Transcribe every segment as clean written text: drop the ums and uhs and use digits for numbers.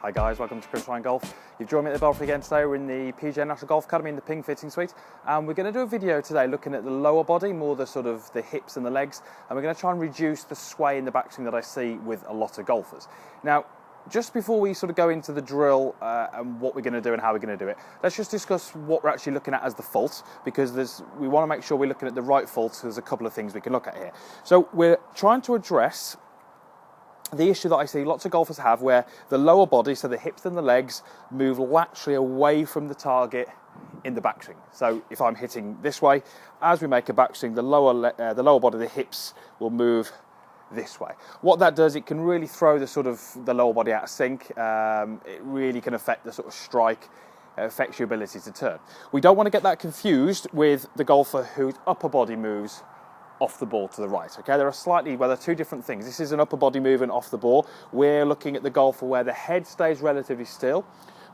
Hi guys, welcome to Chris Ryan Golf. You've joined me at the Belfry again today. We're in the PGA National Golf Academy in the ping fitting suite, and we're going to do a video today looking at the lower body, more the sort of the hips and the legs, and we're going to try and reduce the sway in the backswing that I see with a lot of golfers. Now, just before we sort of go into the drill and what we're going to do and how we're going to do it, let's just discuss what we're actually looking at as the fault, because we want to make sure we're looking at the right fault. So there's a couple of things we can look at here. So we're trying to address the issue that I see lots of golfers have, where the lower body, so the hips and the legs, move laterally away from the target in the backswing. So if I'm hitting this way, as we make a backswing, the lower body, the hips, will move this way. What that does, it can really throw the lower body out of sync. It really can affect the sort of strike. Affects your ability to turn. We don't want to get that confused with the golfer whose upper body moves off the ball to the right. Okay, they're two different things. This is an upper body movement off the ball. We're looking at the golfer where the head stays relatively still,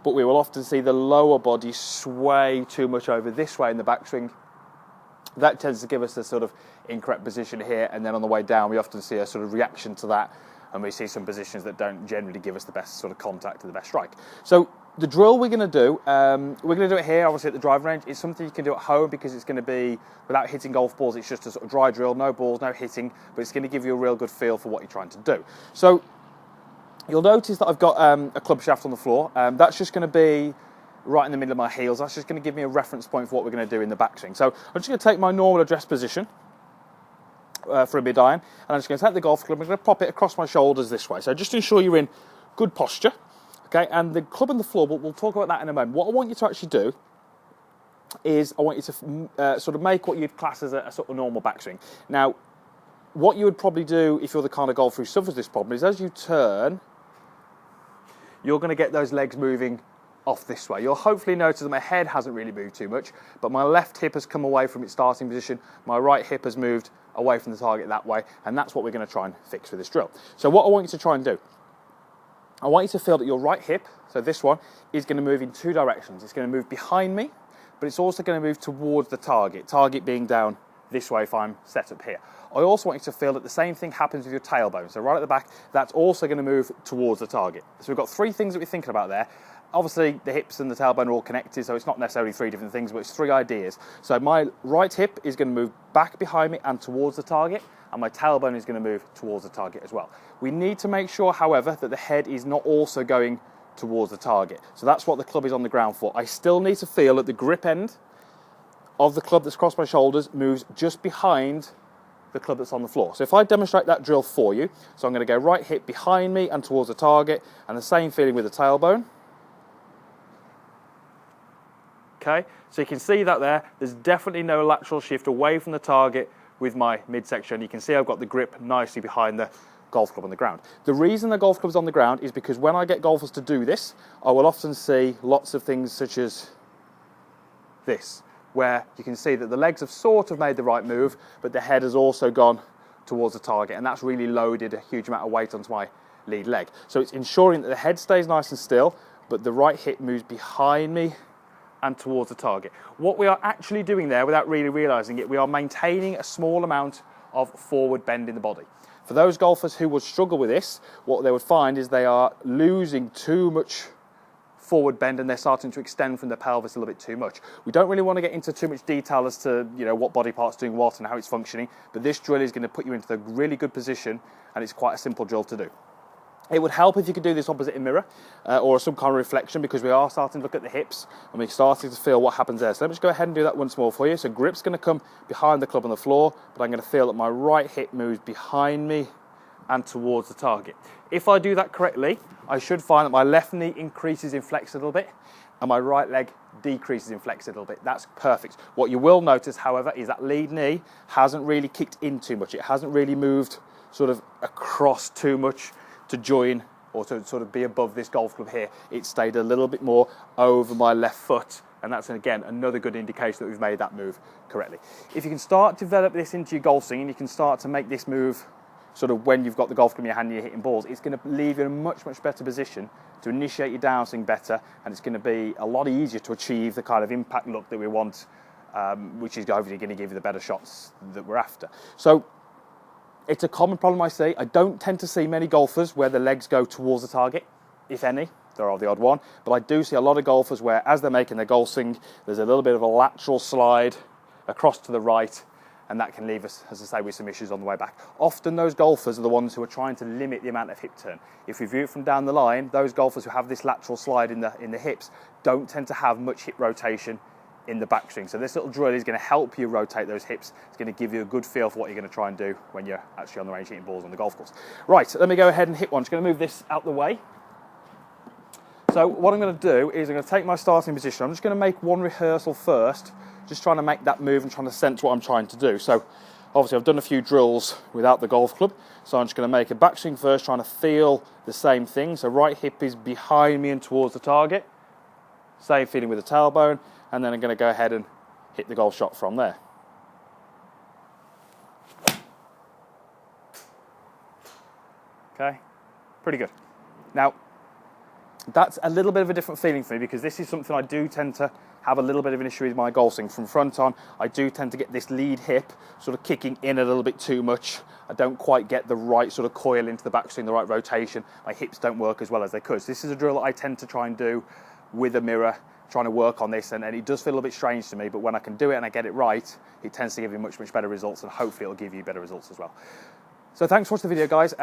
but we will often see the lower body sway too much over this way in the backswing. That tends to give us a sort of incorrect position here, and then on the way down we often see a sort of reaction to that, and we see some positions that don't generally give us the best sort of contact and the best strike. So the drill we're going to do, it here, obviously at the driving range. It's something you can do at home because it's going to be, without hitting golf balls, it's just a sort of dry drill, no balls, no hitting, but it's going to give you a real good feel for what you're trying to do. So you'll notice that I've got a club shaft on the floor. That's just going to be right in the middle of my heels. That's just going to give me a reference point for what we're going to do in the backswing. So I'm just going to take my normal address position for a mid-iron, and I'm just going to take the golf club, I'm going to pop it across my shoulders this way. So just ensure you're in good posture. Okay, and the club and the floor, we'll talk about that in a moment. What I want you to actually do is I want you to sort of make what you'd class as a sort of normal backswing. Now, what you would probably do if you're the kind of golfer who suffers this problem is as you turn, you're going to get those legs moving off this way. You'll hopefully notice that my head hasn't really moved too much, but my left hip has come away from its starting position. My right hip has moved away from the target that way, and that's what we're going to try and fix with this drill. So what I want you to try and do, I want you to feel that your right hip, so this one, is going to move in two directions. It's going to move behind me, but it's also going to move towards the target being down this way if I'm set up here. I also want you to feel that the same thing happens with your tailbone. So right at the back, that's also going to move towards the target. So we've got three things that we're thinking about there. Obviously, the hips and the tailbone are all connected, so it's not necessarily three different things, but it's three ideas. So my right hip is going to move back behind me and towards the target, and my tailbone is going to move towards the target as well. We need to make sure, however, that the head is not also going towards the target. So that's what the club is on the ground for. I still need to feel that the grip end of the club that's across my shoulders moves just behind the club that's on the floor. So if I demonstrate that drill for you, so I'm going to go right hip behind me and towards the target, and the same feeling with the tailbone. Okay, so you can see that there's definitely no lateral shift away from the target with my midsection. You can see I've got the grip nicely behind the golf club on the ground. The reason the golf club's on the ground is because when I get golfers to do this, I will often see lots of things such as this, where you can see that the legs have sort of made the right move, but the head has also gone towards the target, and that's really loaded a huge amount of weight onto my lead leg. So it's ensuring that the head stays nice and still, but the right hip moves behind me and towards the target. What we are actually doing there, without really realising it, we are maintaining a small amount of forward bend in the body. For those golfers who would struggle with this, what they would find is they are losing too much forward bend, and they're starting to extend from the pelvis a little bit too much. We don't really want to get into too much detail as to what body part's doing what and how it's functioning, but this drill is going to put you into the really good position, and it's quite a simple drill to do. It would help if you could do this opposite a mirror or some kind of reflection, because we are starting to look at the hips and we're starting to feel what happens there. So let me just go ahead and do that once more for you. So grip's going to come behind the club on the floor, but I'm going to feel that my right hip moves behind me and towards the target. If I do that correctly, I should find that my left knee increases in flex a little bit and my right leg decreases in flex a little bit. That's perfect. What you will notice, however, is that lead knee hasn't really kicked in too much. It hasn't really moved sort of across too much to join or to sort of be above this golf club here. It stayed a little bit more over my left foot, and that's again another good indication that we've made that move correctly. If you can start to develop this into your golf swing, and you can start to make this move sort of when you've got the golf club in your hand and you're hitting balls, it's going to leave you in a much better position to initiate your downswing better, and it's going to be a lot easier to achieve the kind of impact look that we want, which is obviously going to give you the better shots that we're after. So it's a common problem I see. I don't tend to see many golfers where the legs go towards the target, if any. there are the odd one. But I do see a lot of golfers where, as they're making their golf swing, there's a little bit of a lateral slide across to the right, and that can leave us, as I say, with some issues on the way back. Often those golfers are the ones who are trying to limit the amount of hip turn. If we view it from down the line, those golfers who have this lateral slide in the hips don't tend to have much hip rotation in the backswing. So this little drill is going to help you rotate those hips. It's going to give you a good feel for what you're going to try and do when you're actually on the range hitting balls on the golf course. Right, so let me go ahead and hit one. I'm just going to move this out the way. So what I'm going to do is I'm going to take my starting position. I'm just going to make one rehearsal first, just trying to make that move and trying to sense what I'm trying to do. So obviously I've done a few drills without the golf club, so I'm just going to make a backswing first, trying to feel the same thing. So right hip is behind me and towards the target. Same feeling with the tailbone, and then I'm going to go ahead and hit the golf shot from there. Okay, pretty good. Now, that's a little bit of a different feeling for me, because this is something I do tend to have a little bit of an issue with my golf swing. From front on, I do tend to get this lead hip sort of kicking in a little bit too much. I don't quite get the right sort of coil into the backswing, the right rotation. My hips don't work as well as they could. So this is a drill that I tend to try and do with a mirror, trying to work on this, and it does feel a little bit strange to me, but when I can do it and I get it right, it tends to give you much better results, and hopefully it'll give you better results as well. So thanks for watching the video, guys.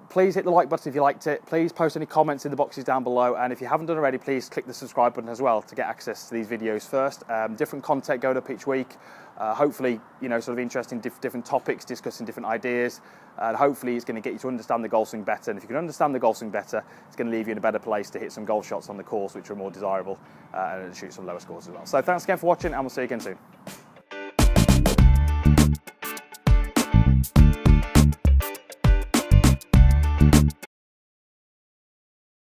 Please hit the like button if you liked it. Please post any comments in the boxes down below. And if you haven't done already, please click the subscribe button as well to get access to these videos first. Different content going up each week. Hopefully, sort of interesting different topics, discussing different ideas. And hopefully it's going to get you to understand the golf swing better. And if you can understand the golf swing better, it's going to leave you in a better place to hit some golf shots on the course, which are more desirable, and shoot some lower scores as well. So thanks again for watching, and we'll see you again soon.